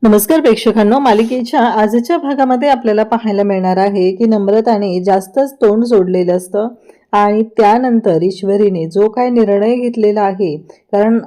नमस्कार प्रेक्षकांनो, मालिकेच्या आजच्या भागामध्ये आपल्याला पाहायला मिळणार आहे की नम्रताने जास्तच तोंड सोडलेलं असतं आणि त्यानंतर ईश्वरीने जो काय निर्णय घेतलेला आहे, कारण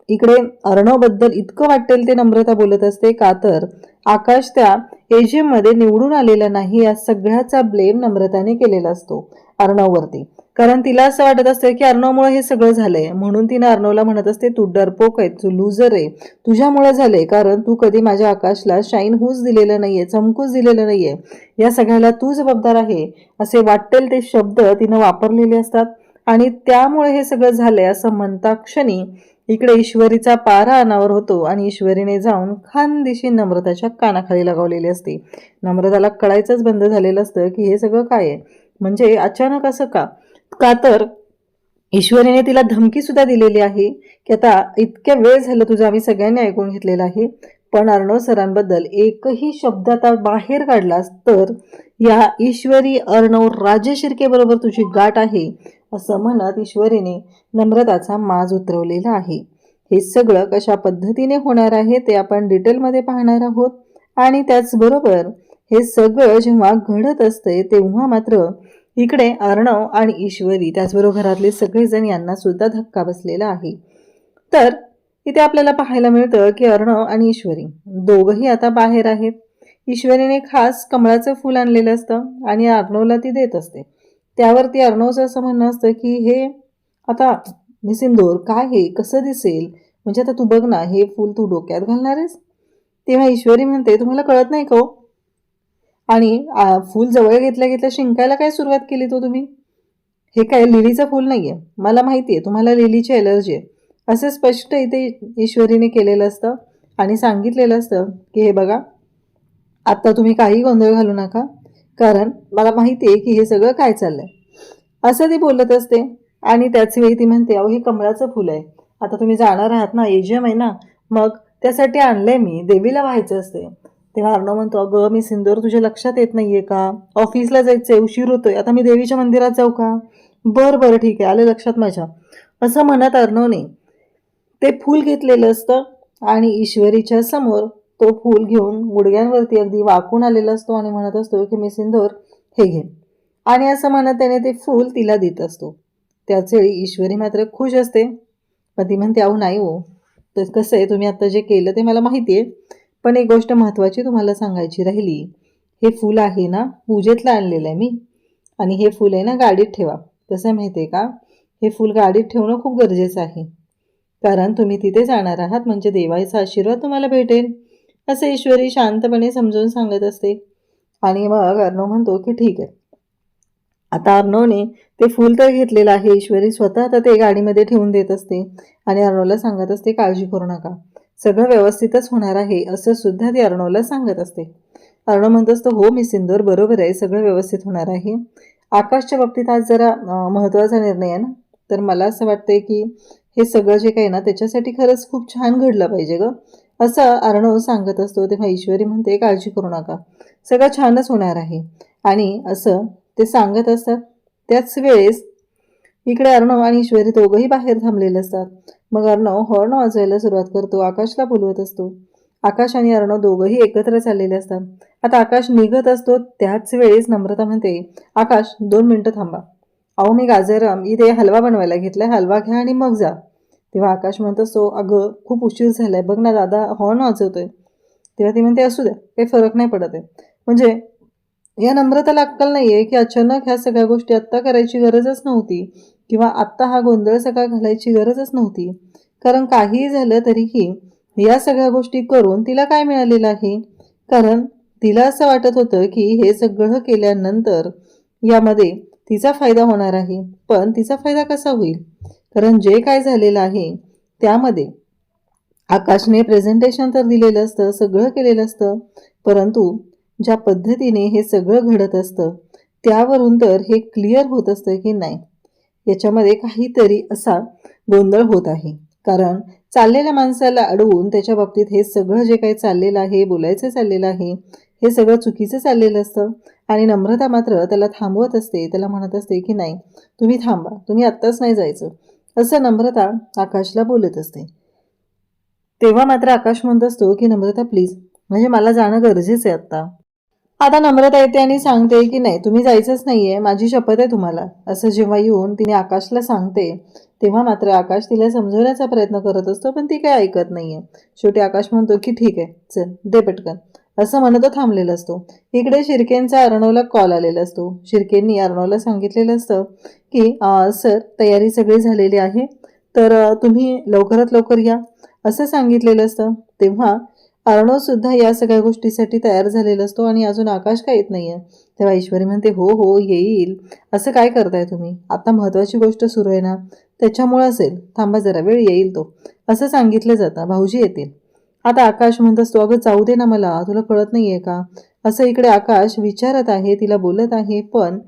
इकडे अर्णवबद्दल इतकं वाटेल ते नम्रता बोलत असते का तर आकाश त्या एजीएम मध्ये निवडून आलेला नाही या सगळ्याचा ब्लेम नम्रताने केलेला असतो अर्णववरती. कारण तिला असं वाटत असतं की अर्णवमुळे हे सगळं झालंय, म्हणून तिने अर्णवला म्हणत असते तू डरपोक आहे, तू लुजर आहे, तुझ्यामुळे झालंय, कारण तू कधी माझ्या आकाशला शाईन होऊच दिलेलं नाहीये, चमकूच दिलेलं नाहीये, या सगळ्याला तू जबाबदार आहे असे वाटेल ते शब्द तिनं वापरलेले असतात. आणि त्यामुळे हे सगळं झालंय असं म्हणता क्षणी इकडे ईश्वरीचा पारा अनावर होतो आणि ईश्वरीने जाऊन खानदेशी नम्रताच्या कानाखाली लगावलेली असते. नम्रताला कळायचंच बंद झालेलं असतं की हे सगळं काय आहे, म्हणजे अचानक असं का का तर ईश्वरीने तिला धमकी सुद्धा दिलेली आहे की आता इतक्या वेळ झालं तुझं आम्ही सगळ्यांनी ऐकून घेतलेलं आहे, पण अर्णव सरांबद्दल एकही शब्द आता बाहेर काढलास तर या ईश्वरी अर्णव राजे शिर्के बरोबर तुझी गाठ आहे असं म्हणत ईश्वरीने नम्रताचा माज उतरवलेला आहे. हे सगळं कशा पद्धतीने होणार आहे ते आपण डिटेलमध्ये पाहणार आहोत. आणि त्याचबरोबर हे सगळं जेव्हा घडत असते तेव्हा मात्र इकडे अर्णव आणि ईश्वरी त्याचबरोबर घरातले सगळेजण यांना सुद्धा धक्का बसलेला आहे. तर इथे आपल्याला पाहायला मिळतं की अर्णव आणि ईश्वरी दोघंही आता बाहेर आहेत. ईश्वरीने खास कमळाचं फूल आणलेलं असतं आणि अर्णवला ती देत असते. त्यावरती अर्णवचं असं म्हणणं असतं की हे आता मी सिंदूर काय हे कसं दिसेल, म्हणजे आता तू बघ ना हे फूल तू डोक्यात घालणार आहेस. तेव्हा ईश्वरी म्हणते तुम्हाला कळत नाही का हो? आणि फूल जवळ घेतल्या घेतल्या शिंकायला काय सुरुवात केली तो तुम्ही? हे काय लिलीचं फूल नाहीये, मला माहिती आहे तुम्हाला लिलीची एलर्जी आहे असं स्पष्ट इथे ईश्वरीने केलेलं असतं आणि सांगितलेलं असतं की हे बघा आता तुम्ही काही गोंधळ घालू नका, कारण मला माहिती आहे की हे सगळं काय चाललंय असं ती बोलत असते. आणि त्याच वेळी ती म्हणते अहो हे कमळाचं फुल आहे, आता तुम्ही जाणार आहात ना, एजीएम आहे ना, मग त्यासाठी आणलंय मी, देवीला व्हायचं असते. तेव्हा अर्णव म्हणतो अगं मी सिंदूर तुझ्या लक्षात येत नाहीये का, ऑफिसला जायचंय, उशीर होतोय, आता मी देवीच्या मंदिरात जाऊ का? बरं बरं ठीक आहे, आलं लक्षात माझ्या, असं म्हणत अर्णवने ते फूल घेतलेलं असतं आणि ईश्वरीच्या समोर तो फूल घेऊन गुडघ्यांवरती अगदी वाकून आलेला असतो आणि म्हणत असतो की मी सिंदूर हे घे, आणि असं म्हणत त्याने ते फूल तिला देत असतो. त्याच वेळी ईश्वरी मात्र खुश असते, पण ती म्हणते अहो नाही हो, तर कसं आहे तुम्ही आता जे केलं ते मला माहिती आहे, पण एक गोष्ट महत्त्वाची तुम्हाला सांगायची राहिली, हे फूल आहे ना पूजेतलं आणलेलं आहे मी, आणि हे फूल आहे ना गाडीत ठेवा. कसं आहे माहिती आहे का, हे फूल गाडीत ठेवणं खूप गरजेचं आहे, कारण तुम्ही तिथे जाणार आहात म्हणजे देवाचा आशीर्वाद तुम्हाला भेटेल असं ईश्वरी शांतपणे समजून सांगत असते. आणि मग अर्णव म्हणतो की ठीक आहे. आता अर्णवने ते फूल तर घेतलेलं आहे, ईश्वरी स्वतः आता ते गाडीमध्ये ठेवून देत असते आणि अर्णवला सांगत असते काळजी करू नका, सगळं व्यवस्थितच होणार आहे असं सुद्धा ती अर्णवला सांगत असते. अर्णव म्हणत असतो हो मी सिंदूर बरोबर आहे, सगळं व्यवस्थित होणार आहे. आकाशच्या बाबतीत आज जरा महत्त्वाचा निर्णय आहे ना, तर मला असं वाटतंय की हे सगळं जे काही ना त्याच्यासाठी खरंच खूप छान घडलं पाहिजे ग, असं अर्णव सांगत असतो. तेव्हा ईश्वरी म्हणते काळजी करू नका, सगळं छानच होणार आहे, आणि असं ते सांगत असतात. त्याच वेळेस इकडे अर्णव आणि ईश्वरी दोघंही बाहेर थांबलेले असतात. मग अर्णव हॉर्न वाजवायला सुरुवात करतो, आकाशला बोलवत असतो. आकाश आणि अर्णव दोघंही एकत्र चाललेले असतात. आता आकाश निघत असतो त्याच वेळेस नम्रता म्हणते आकाश 2 मिनिटं थांबा, अहो मी गाजर इथे हलवा बनवायला घेतलाय, हलवा घ्या आणि मग जा. तेव्हा आकाश म्हणत असतो अगं खूप उशीर झालाय, बघ ना दादा हॉर्न वाजवतोय. तेव्हा ती म्हणते असू द्या, काही फरक नाही पडत आहे, म्हणजे या नम्रताला अक्कल नाहीये की अचानक ह्या सगळ्या गोष्टी आत्ता करायची गरजच नव्हती, किंवा आत्ता हा गोंधळ सगळा घालायची गरजच नव्हती, कारण काहीही झालं तरीही या सगळ्या गोष्टी करून तिला काय मिळालेलं आहे, कारण तिला असं वाटत होतं की हे सगळं केल्यानंतर यामध्ये तिचा फायदा होणार आहे. पण तिचा फायदा कसा होईल, कारण जे काय झालेलं आहे त्यामध्ये आकाशने प्रेझेंटेशन तर दिलेलं असतं, सगळं केलेलं असतं, परंतु ज्या पद्धतीने हे सगळं घडत असतं त्यावरून तर हे क्लिअर होत असतं की नाही, याच्यामध्ये काहीतरी असा गोंधळ होत आहे. कारण चाललेल्या माणसाला अडवून त्याच्या बाबतीत हे सगळं जे काही चाललेलं आहे, बोलायचं चाललेलं आहे, हे सगळं चुकीचं चाललेलं असतं. आणि नम्रता मात्र त्याला थांबवत असते, त्याला म्हणत असते की नाही तुम्ही थांबा, तुम्ही आत्ताच नाही जायचं, असं नम्रता आकाशला बोलत असते. तेव्हा मात्र आकाश म्हणत असतो की नम्रता प्लीज म्हणजे मला जाणं गरजेचं आहे आता. आता नम्रता येते आणि सांगते की नाही, तुम्ही जायचंच नाहीये, माझी शपथ आहे तुम्हाला. असं जेव्हा येऊन तिने आकाशला सांगते, तेव्हा मात्र आकाश तिला समजवण्याचा प्रयत्न करत असतो, पण ती काही ऐकत नाहीये. शेवटी आकाश म्हणतो की ठीक आहे, चल दे पटकन, असं म्हणत थांबलेला असतो. इकडे शिर्केंचा अर्णवला कॉल आलेला असतो. शिर्केंनी अर्णवला सांगितलेलं असतं की सर, तयारी सगळी झालेली आहे, तर तुम्ही लवकरात लवकर या, असं सांगितलेलं असतं. तेव्हा अर्णव सुद्धा या सगळ्या गोष्टीसाठी तयार झालेला असतो आणि अजून आकाश का येत नाहीये. तेव्हा ईश्वरी म्हणते, हो हो येईल, असं काय करताय तुम्ही, आता महत्वाची गोष्ट सुरू आहे ना, त्याच्यामुळे असेल, थांबा जरा वेळ, येईल तो, असं सांगितलं जातं. भाऊजी येतील. आता आकाश म्हणत असतो, अगं जाऊ दे ना मला, तुला कळत नाहीये का, असं इकडे आकाश विचारत आहे, तिला बोलत आहे. पण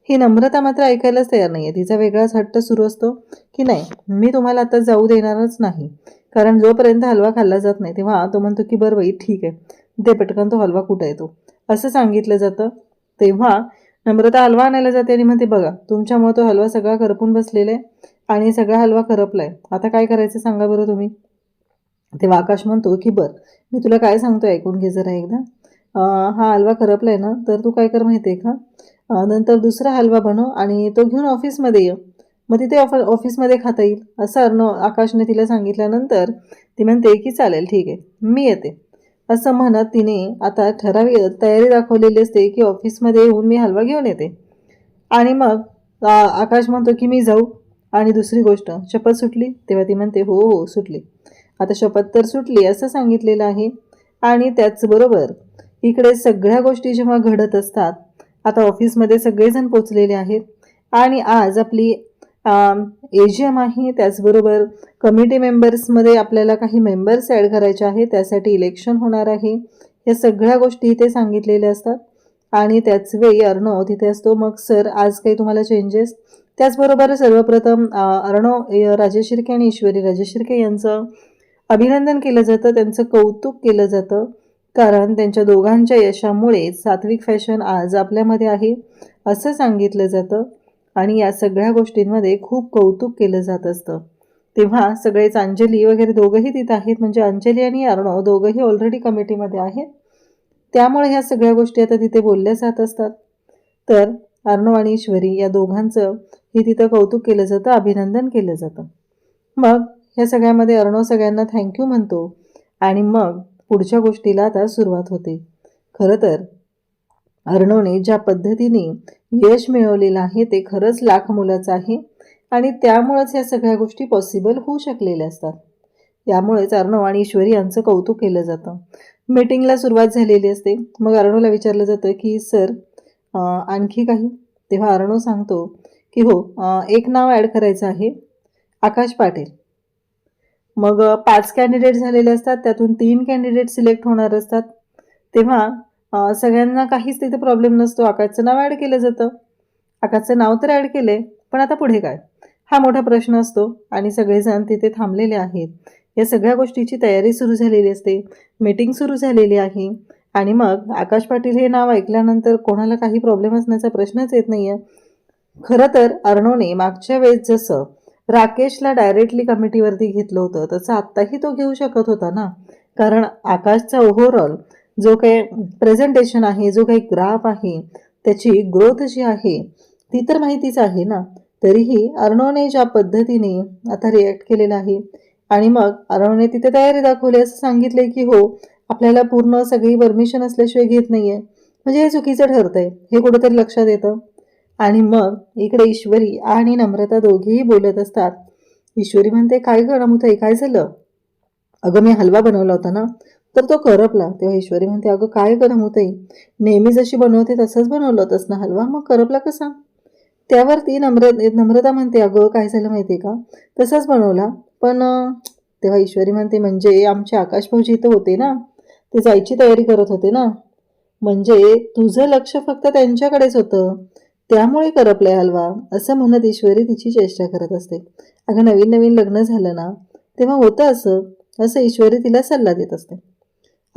ही नम्रता मात्र ऐकायलाच तयार नाहीये. तिचा वेगळाच हट्ट सुरू असतो की नाही, मी तुम्हाला आता जाऊ देणारच नाही, कारण जोपर्यंत हलवा खाल्ला जात नाही. तेव्हा तो म्हणतो की बरं बाई ठीक आहे, दे पटकन तो हलवा, कुठं आहे तो, असं सांगितलं जातं. तेव्हा नम्रता हलवा आणायला जाते आणि म्हणते, बघा तुमच्यामुळे तो हलवा सगळा करपून बसलेला आहे आणि सगळा हलवा करपलाय, आता काय करायचं सांगा बरं तुम्ही. तेव्हा आकाश म्हणतो की बरं, मी तुला काय सांगतोय ऐकून घे जरा एकदा. हा हलवा करपलाय ना, तर तू काय कर माहिती आहे का, नंतर दुसरा हलवा बनव आणि तो घेऊन ऑफिसमध्ये ये, मग तिथे ऑफिसमध्ये खाता येईल, असं आकाशने तिला सांगितल्यानंतर ती म्हणते की चालेल ठीक आहे, मी येते, असं म्हणत तिने आता तयारी दाखवलेली असते की ऑफिसमध्ये येऊन मी हलवा घेऊन येते. आणि मग आकाश म्हणतो की मी जाऊ, आणि दुसरी गोष्ट, शपथ सुटली. तेव्हा ती म्हणते हो हो सुटली, आता शपथ तर सुटली, असं सांगितलेलं आहे. आणि त्याचबरोबर इकडे सगळ्या गोष्टी जेव्हा घडत असतात, आता ऑफिसमध्ये सगळेजण पोचलेले आहेत आणि आज आपली AGM आहे. त्याचबरोबर कमिटी मेंबर्समध्ये आपल्याला काही मेंबर्स ॲड करायचे आहेत, त्यासाठी इलेक्शन होणार आहे. या सगळ्या गोष्टी इथे सांगितलेल्या असतात. आणि त्याच वेळी अर्णव तिथे असतो. मग सर, आज काही तुम्हाला चेंजेस. त्याचबरोबर सर्वप्रथम अर्णव राजेश शिर्के आणि ईश्वरी राजेश शिर्के यांचं अभिनंदन केलं जातं, त्यांचं कौतुक केलं जातं, कारण त्यांच्या दोघांच्या यशामुळे सात्विक फॅशन आज आपल्यामध्ये आहे, असं सांगितलं जातं. आणि या सगळ्या गोष्टींमध्ये खूप कौतुक केलं जात असतं. तेव्हा सगळेच, अंजली वगैरे दोघंही तिथं आहेत, म्हणजे अंजली आणि अर्णव दोघंही ऑलरेडी कमिटीमध्ये आहेत, त्यामुळे ह्या सगळ्या गोष्टी आता तिथे बोलल्या जात असतात. तर अर्णव आणि ईश्वरी या दोघांचं हे तिथं कौतुक केलं जातं, अभिनंदन केलं जातं. मग ह्या सगळ्यामध्ये अर्णव सगळ्यांना थँक्यू म्हणतो आणि मग पुढच्या गोष्टीला आता सुरुवात होते. खरं तर अर्णवने ज्या पद्धतीने यश मिळवलेलं आहे ते खरंच लाख मोलाचं आहे आणि त्यामुळेच या सगळ्या गोष्टी पॉसिबल होऊ शकलेल्या असतात. त्यामुळेच अर्णव आणि ईश्वरी यांचं कौतुक केलं जातं. मीटिंगला सुरुवात झालेली असते. मग अर्णवला विचारलं जातं की सर, आणखी काही. तेव्हा अर्णव सांगतो की हो, एक नाव ॲड करायचं आहे, आकाश पाटील. मग 5 कॅन्डिडेट झालेले असतात, त्यातून 3 कॅन्डिडेट सिलेक्ट होणार असतात. तेव्हा सगळ्यांना काहीच तिथे प्रॉब्लेम नसतो. आकाशचं नाव ॲड केलं जातं. आकाशचं नाव तर ॲड केले, पण आता पुढे काय, हा मोठा प्रश्न असतो. आणि सगळेजण तिथे थांबलेले आहेत. या सगळ्या गोष्टीची तयारी सुरू झालेली असते, मीटिंग सुरू झालेली आहे. आणि मग आकाश पाटील हे नाव ऐकल्यानंतर कोणाला काही प्रॉब्लेम असण्याचा प्रश्नच येत नाही आहे. खरं तर अर्णवने मागच्या वेळेस जसं राकेशला डायरेक्टली कमिटीवरती घेतलं होतं, तसं आत्ताही तो घेऊ शकत होता ना, कारण आकाशचा ओव्हरऑल जो काही प्रेझेंटेशन आहे, जो काही ग्राफ आहे, त्याची ग्रोथ जी आहे ती तर माहितीच आहे ना. तरीही अर्णवने ज्या पद्धतीने आता रिॲक्ट केलेला आहे आणि मग अर्णवने तिथे तयारी दाखवली, असं सांगितले की हो, आपल्याला पूर्ण सगळी परमिशन असल्याशिवाय घेत नाहीये, म्हणजे हे चुकीचं ठरतंय, हे कुठेतरी लक्षात येतं. आणि मग इकडे ईश्वरी आणि नम्रता दोघेही बोलत असतात. ईश्वरी म्हणते, काय गरम होतंय, काय झालं. अगं मी हलवा बनवला होता ना, तर तो करपला. तेव्हा ईश्वरी म्हणते, अगं काय गरम होतंय, नेहमी जशी बनवते तसंच बनवलं होतंस ना हलवा, मग करपला कसा. त्यावरती नम्रता म्हणते, अगं काय झालं माहिती आहे का, तसाच बनवला, पण तेव्हा ईश्वरी म्हणते, म्हणजे आमचे आकाश भाऊजी इथं होते ना, ते जायची तयारी करत होते ना, म्हणजे तुझं लक्ष फक्त त्यांच्याकडेच होतं, त्यामुळे करपलाय हलवा, असं म्हणत ईश्वरी तिची चेष्टा करत असते. अगं नवीन नवीन लग्न झालं ना, तेव्हा होतं असं, असं ईश्वरी तिला सल्ला देत असते.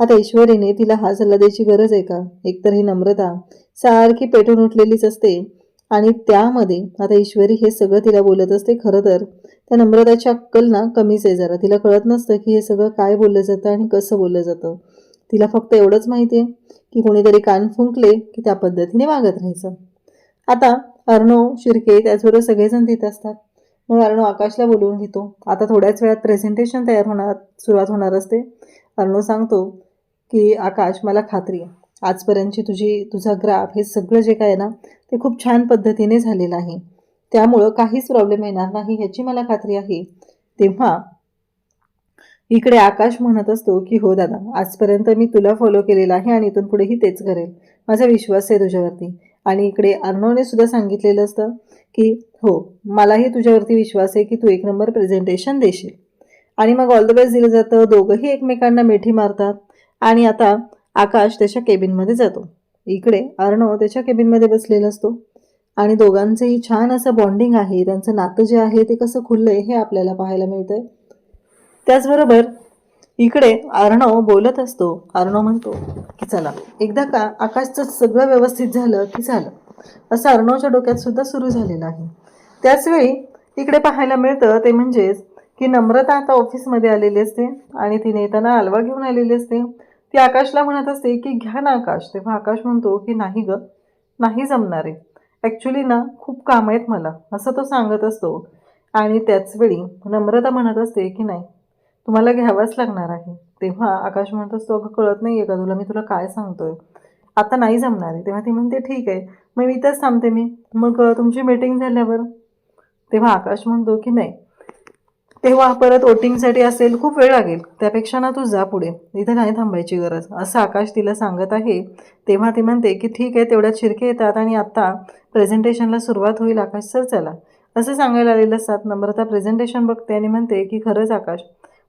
आता ईश्वरीने तिला हा सल्ला द्यायची गरज आहे का, एकतर ही नम्रता सारखी पेटून उठलेलीच असते आणि त्यामध्ये आता ईश्वरी हे सगळं तिला बोलत असते. खरं तर त्या नम्रताची अक्कल ना कमीच आहे जरा, तिला कळत नसतं की हे सगळं काय बोललं जातं आणि कसं बोललं जातं. तिला फक्त एवढंच माहिती आहे की कोणीतरी कान फुंकले की त्या पद्धतीने वागत राहायचं. आता अर्णव, शिर्के त्याचबरोबर सगळेजण तिथे असतात. मग अर्णव आकाशला बोलवून घेतो. आता थोड्याच वेळात प्रेझेंटेशन सुरुवात होणार असते. अर्णव सांगतो की आकाश, मला खात्री आहे आजपर्यंतची तुझा ग्राफ हे सगळं जे काय आहे ना ते खूप छान पद्धतीने झालेलं आहे, त्यामुळं काहीच प्रॉब्लेम येणार नाही ह्याची मला खात्री आहे. तेव्हा इकडे आकाश म्हणत असतो की हो दादा, आजपर्यंत मी तुला फॉलो केलेलं आहे आणि इथून पुढेही तेच करेल, माझा विश्वास आहे तुझ्यावरती. आणि इकडे अर्णवने सुद्धा सांगितलेलं असतं की हो, मलाही तुझ्यावरती विश्वास आहे की तू एक नंबर प्रेझेंटेशन देशील. आणि मग ऑल द बेस्ट दिलं जातं. दोघंही एकमेकांना मिठी मारतात आणि आता आकाश त्याच्या केबिनमध्ये जातो. इकडे अर्णव त्याच्या केबिनमध्ये बसलेला असतो आणि दोघांचंही छान असं बॉन्डिंग आहे. त्यांचं नातं जे आहे ते कसं खुललंय हे आपल्याला पाहायला मिळतंय. त्याचबरोबर इकडे अर्णव बोलत असतो. अर्णव म्हणतो की चला एकदा का आकाशचं सगळं व्यवस्थित झालं की झालं, असं अर्णवच्या डोक्यात सुद्धा सुरू झालेलं आहे. त्याचवेळी इकडे पाहायला मिळतं ते म्हणजेच की नम्रता आता ऑफिसमध्ये आलेली असते आणि तिने येताना हलवा घेऊन आलेली असते. ती आकाशला म्हणत असते की घ्या ना आकाश. तेव्हा आकाश म्हणतो की नाही ग, नाही जमणार आहे, ॲक्च्युली ना खूप काम आहेत मला, असं तो सांगत असतो. आणि त्याचवेळी नम्रता म्हणत असते की नाही, तुम्हाला घ्यावाच लागणार आहे. तेव्हा आकाश म्हणत असतो अगं कळत नाही आहे का तुला, मी तुला काय सांगतोय, आता नाही जमणार आहे. तेव्हा ती म्हणते ठीक आहे, मग मी इथंच थांबते मी, मग तुमची मीटिंग झाल्यावर. तेव्हा आकाश म्हणतो की नाही, तेव्हा परत वोटिंगसाठी असेल, खूप वेळ लागेल, त्यापेक्षा ना तू जा पुढे, इथं नाही थांबायची गरज, असं आकाश तिला सांगत आहे. तेव्हा ती म्हणते की ठीक आहे. तेवढ्यात शिर्के येतात आणि आत्ता प्रेझेंटेशनला सुरुवात होईल आकाश सर, चला, असं सांगायला आलेलं असतात. नम्रता प्रेझेंटेशन बघते आणि म्हणते की खरंच आकाश,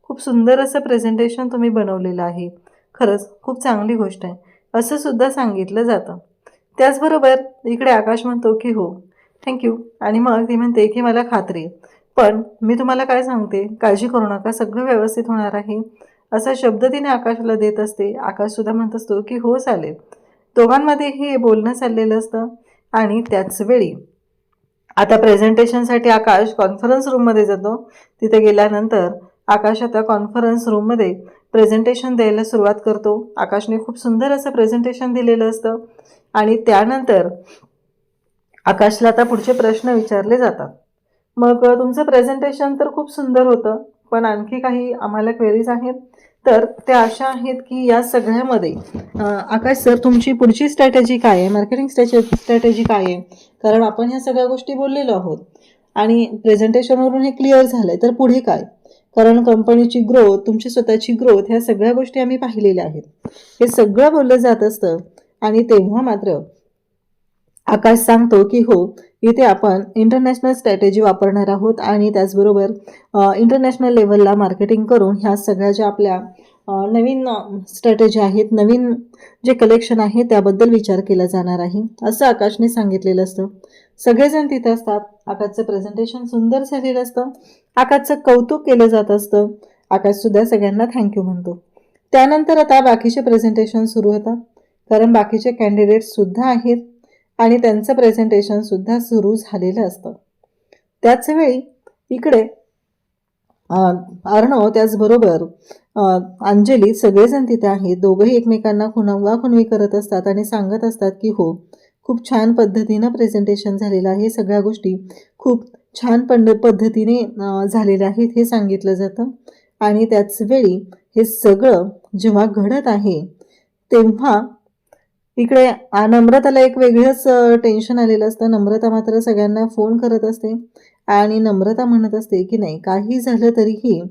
खूप सुंदर असं प्रेझेंटेशन तुम्ही बनवलेलं आहे, खरंच खूप चांगली गोष्ट आहे, असं सुद्धा सांगितलं जातं. त्याचबरोबर इकडे आकाश म्हणतो की हो थँक्यू. आणि मग ती म्हणते की मला खात्री आहे, पण मी तुम्हाला काय सांगते, काळजी करू नका, सगळं व्यवस्थित होणार आहे, असा शब्द तिने आकाशला देत असते. आकाशसुद्धा म्हणत असतो की हो चालेल. दोघांमध्ये हे बोलणं चाललेलं असतं. आणि त्याचवेळी आता प्रेझेंटेशनसाठी आकाश कॉन्फरन्स रूममध्ये जातो. तिथे गेल्यानंतर आकाश आता कॉन्फरन्स रूममध्ये प्रेझेंटेशन द्यायला सुरुवात करतो. आकाशने खूप सुंदर असं प्रेझेंटेशन दिलेलं असतं आणि त्यानंतर आकाशला आता पुढचे प्रश्न विचारले जातात. मग तुमचं प्रेझेंटेशन तर खूप सुंदर होतं, पण आणखी काही आम्हाला क्वेरीज आहेत. तर त्या अशा आहेत की या सगळ्यामध्ये आकाश सर तुमची पुढची स्ट्रॅटेजी काय आहे, मार्केटिंग स्ट्रॅटेजी काय आहे, कारण आपण ह्या सगळ्या गोष्टी बोललेलो आहोत आणि प्रेझेंटेशनवरून हे क्लिअर झालं आहे, तर पुढे काय, कारण कंपनीची ग्रोथ, तुमची स्वतःची ग्रोथ, ह्या सगळ्या गोष्टी आम्ही पाहिलेल्या आहेत. हे सगळं बोललं जात असतं. आणि तेव्हा मात्र आकाश सांगतो की हो, इथे आपण इंटरनॅशनल स्ट्रॅटेजी वापरणार आहोत आणि त्याचबरोबर इंटरनॅशनल लेवलला मार्केटिंग करून ह्या सगळ्या ज्या आपल्या नवीन स्ट्रॅटेजी आहेत, नवीन जे कलेक्शन आहे त्याबद्दल विचार केला जाणार आहे, असं आकाशने सांगितलेलं असतं. सगळेजण तिथे असतात. आकाशचं प्रेझेंटेशन सुंदर झालेलं असतं. आकाशचं कौतुक केलं जात असतं. आकाशसुद्धा सगळ्यांना थँक्यू म्हणतो. त्यानंतर आता बाकीचे प्रेझेंटेशन सुरू होतात, कारण बाकीचे कॅन्डिडेट्ससुद्धा आहेत आणि त्यांचं प्रेझेंटेशनसुद्धा सुरू झालेलं असतं. त्याचवेळी इकडे अर्णव त्याचबरोबर अंजली सगळेजण तिथे आहेत. दोघंही एकमेकांना खुणाखुणवी करत असतात आणि सांगत असतात की हो, खूप छान पद्धतीनं प्रेझेंटेशन झालेलं आहे, सगळ्या गोष्टी खूप छान पद्धतीने झालेल्या आहेत हे सांगितलं जातं. आणि त्याचवेळी हे सगळं जेव्हा घडत आहे तेव्हा इकडे नम्रताला एक वेगळंच टेन्शन आलेलं असतं. नम्रता मात्र सगळ्यांना फोन करत असते आणि नम्रता म्हणत असते की नाही, काही झालं तरीही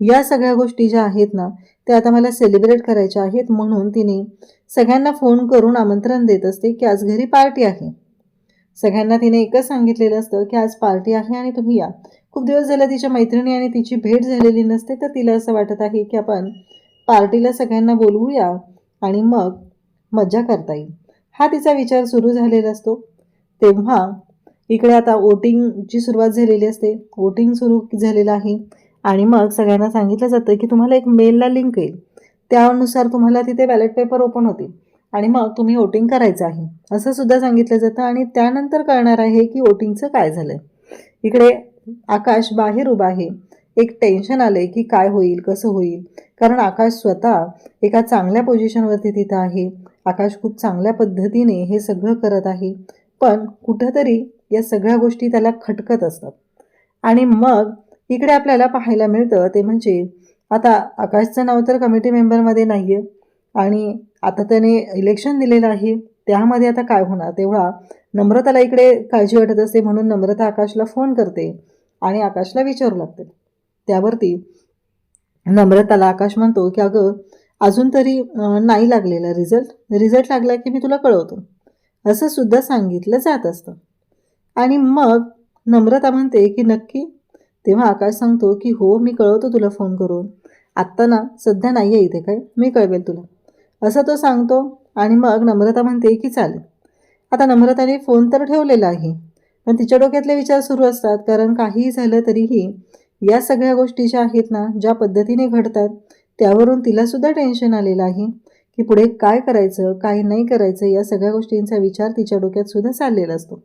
या सगळ्या गोष्टी ज्या आहेत ना त्या आता मला सेलिब्रेट करायच्या आहेत, म्हणून तिने सगळ्यांना फोन करून आमंत्रण देत असते की आज घरी पार्टी आहे. सगळ्यांना तिने एकच सांगितलेलं असतं की आज पार्टी आहे आणि तुम्ही या. खूप दिवस झाले तिच्या मैत्रिणी आणि तिची भेट झालेली नसते, तर तिला असं वाटत आहे की आपण पार्टीला सगळ्यांना बोलवूया आणि मग मजा करता येईल, हा तिचा विचार सुरू झालेला असतो. तेव्हा इकडे आता वोटिंगची सुरुवात झालेली असते. वोटिंग सुरू झालेलं आहे आणि मग सगळ्यांना सांगितलं जातं की तुम्हाला एक मेलला लिंक येईल, त्यानुसार तुम्हाला तिथे बॅलेट पेपर ओपन होतील आणि मग तुम्ही वोटिंग करायचं आहे, असं सुद्धा सांगितलं जातं. आणि त्यानंतर कळणार आहे की वोटिंगचं काय झालंय. इकडे आकाश बाहेर उभा आहे. एक टेन्शन आलंय की काय होईल, कसं होईल. कारण आकाश स्वतः एका चांगल्या पोझिशनवरती तिथं आहे. आकाश खूप चांगल्या पद्धतीने हे सगळं करत आहे, पण कुठंतरी या सगळ्या गोष्टी त्याला खटकत असतात. आणि मग इकडे आपल्याला पाहायला मिळतं ते म्हणजे आता आकाशचं नाव तर कमिटी मेंबरमध्ये नाही आहे आणि आता त्याने इलेक्शन दिलेलं आहे, त्यामध्ये आता काय होणार. तेव्हा नम्रताला इकडे काळजी वाटत असते, म्हणून नम्रता आकाशला फोन करते आणि आकाशला विचारू लागते. त्यावरती नम्रताला आकाश म्हणतो की अगं अजून तरी नाही लागलेला रिझल्ट लागला की मी तुला कळवतो, असं सुद्धा सांगितलं जात असतं. आणि मग नम्रता म्हणते की नक्की. तेव्हा आकाश सांगतो की हो मी कळवतो तुला फोन करून, आत्ता ना सध्या नाही आहे इथे काय, मी कळवेल तुला, असं तो सांगतो. आणि मग नम्रता म्हणते की चालेल. आता नम्रताने फोन तर ठेवलेला आहे, पण तिच्या डोक्यातले विचार सुरू असतात, कारण काहीही झालं तरीही या सगळ्या गोष्टी ज्या आहेत ना, ज्या पद्धतीने घडतात त्यावरून तिलासुद्धा टेन्शन आलेलं आहे की पुढे काय करायचं काय नाही करायचं, या सगळ्या गोष्टींचा विचार तिच्या डोक्यात सुद्धा चाललेला असतो.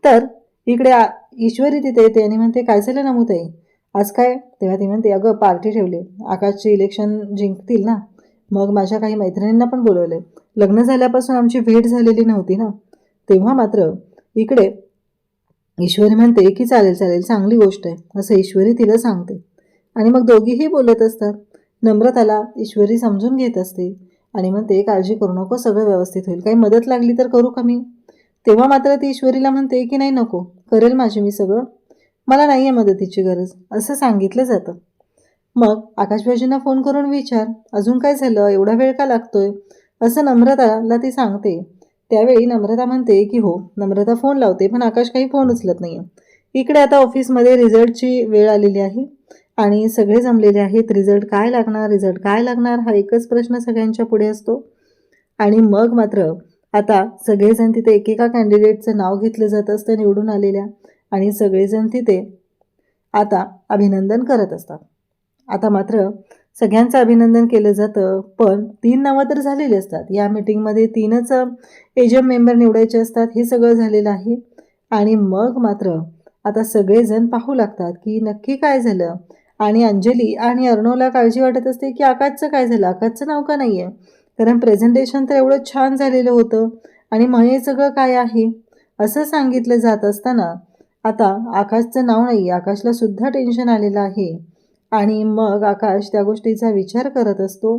तर इकडे ईश्वरी तिथे येते आणि म्हणते काय झालं नमुताई आज काय. तेव्हा ती म्हणते अगं पार्टी ठेवले, आकाशचे इलेक्शन जिंकतील ना, मग माझ्या काही मैत्रिणींना पण बोलवले, लग्न झाल्यापासून आमची भेट झालेली नव्हती ना. तेव्हा मात्र इकडे ईश्वरी म्हणते की चालेल चालेल चांगली गोष्ट आहे, असं ईश्वरी तिला सांगते. आणि मग दोघीही बोलत असतात. नम्रताला ईश्वरी समजून घेत असते आणि म्हणते काळजी करू नको, सगळं व्यवस्थित होईल, काही मदत लागली तर करू का मी. तेव्हा मात्र ती ईश्वरीला म्हणते की नाही नको, करेल माझी मी सगळं, मला नाही आहे मदतीची गरज, असं सांगितलं जातं. मग आकाशबाजींना फोन करून विचार अजून काय झालं, एवढा वेळ का लागतोय, असं नम्रताला ती सांगते. त्यावेळी नम्रता म्हणते की हो. नम्रता फोन लावते पण आकाश काही फोन उचलत नाही. इकडे आता ऑफिसमध्ये रिझल्टची वेळ आलेली आहे आणि सगळे जमलेले आहेत. रिझल्ट काय लागणार हा एकच प्रश्न सगळ्यांच्या पुढे असतो. आणि मग मात्र आता सगळेजण तिथे एकेका कॅन्डिडेटचं नाव घेतलं जात असतं निवडून आलेल्या, आणि सगळेजण तिथे आता अभिनंदन करत असतात. आता मात्र सगळ्यांचं अभिनंदन केलं जातं, पण 3 नावं तर झालेली असतात. या मीटिंगमध्ये 3च एजम मेंबर निवडायचे असतात. हे सगळं झालेलं आहे. आणि मग मात्र आता सगळेजण पाहू लागतात की नक्की काय झालं. आणि अंजली आणि अर्णवला काळजी वाटत असते की आकाशचं काय झालं, आकाशचं नाव का नाही आहे, कारण प्रेझेंटेशन तर एवढं छान झालेलं होतं आणि मग हे सगळं काय आहे असं सांगितलं जात असताना आता आकाशचं नाव नाही. आकाशला सुद्धा टेन्शन आलेलं आहे. आणि मग आकाश त्या गोष्टीचा विचार करत असतो.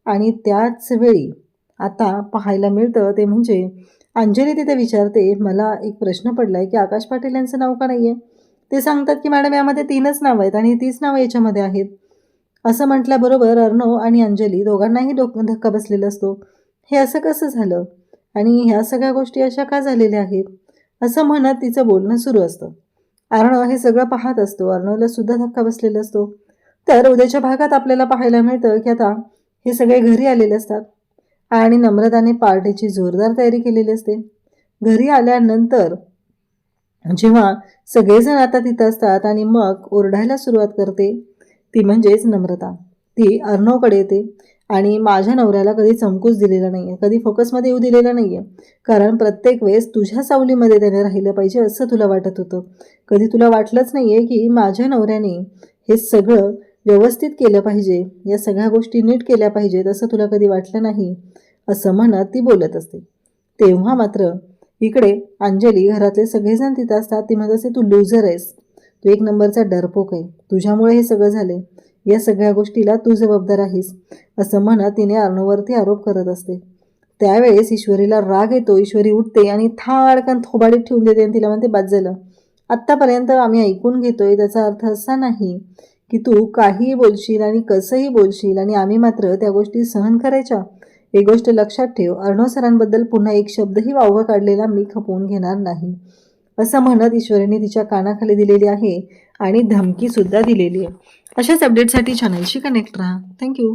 आणि त्याच वेळी आता पाहायला मिळतं ते म्हणजे अंजली तिथे विचारते मला एक प्रश्न पडला आहे की आकाश पाटील यांचं नाव का नाही आहे. ते सांगतात की मॅडम यामध्ये 3च नावं आहेत आणि 30 नावं याच्यामध्ये आहेत. असं म्हटल्याबरोबर अर्णव आणि अंजली दोघांनाही धक्का बसलेला असतो. हे असं कसं झालं आणि ह्या सगळ्या गोष्टी अशा का झालेल्या आहेत, असं म्हणत तिचं बोलणं सुरू असतं. अर्णव हे सगळं पाहत असतो. अर्णवला सुद्धा धक्का बसलेला असतो. तर उद्याच्या भागात आपल्याला पाहायला मिळतं की आता हे सगळे घरी आलेले असतात आणि नम्रताने पार्टीची जोरदार तयारी केलेली असते. घरी आल्यानंतर जेव्हा सगळेजण आता तिथं असतात आणि मग ओरडायला सुरुवात करते ती म्हणजेच नम्रता. ती अर्णवकडे येते आणि माझ्या नवऱ्याला कधी चमकूच दिलेला नाही आहे, कधी फोकसमध्ये येऊ दिलेला नाही आहे, कारण प्रत्येक वेळेस तुझ्या सावलीमध्ये त्याने राहिलं पाहिजे असं तुला वाटत होतं. कधी तुला वाटलंच नाही आहे की माझ्या नवऱ्याने हे सगळं व्यवस्थित केलं पाहिजे, या सगळ्या गोष्टी नीट केल्या पाहिजेत, असं तुला कधी वाटलं नाही, असं म्हणत ती बोलत असते. तेव्हा मात्र इकडे अंजली घरातले सगळेजण तिथं असतात. ती म्हणत असते तू लूजर आहेस, तू 1 नंबरचा डरपोक आहे, तुझ्यामुळे हे सगळं झाले, या सगळ्या गोष्टीला तू जबाबदार आहेस, असं म्हणत तिने अर्णववरती आरोप करत असते. त्यावेळेस ईश्वरीला राग येतो. ईश्वरी उठते आणि थाडकन थोबाडीत ठेवून देते आणि तिला म्हणते बाद झालं, आत्तापर्यंत आम्ही ऐकून घेतोय, त्याचा अर्थ असा नाही की तू काहीही बोलशील आणि कसंही बोलशील आणि आम्ही मात्र त्या गोष्टी सहन करायच्या. एक गोष्ट लक्षात ठेव, अर्णव सरांबद्दल पुन्हा एक शब्दही वावगा काढलेला मी खपवून घेणार नाही, असं म्हणत ईश्वरीने तिच्या कानाखाली दिलेली आहे आणि धमकीसुद्धा दिलेली आहे. अशाच अपडेटसाठी चॅनलशी कनेक्ट राहा. थँक्यू.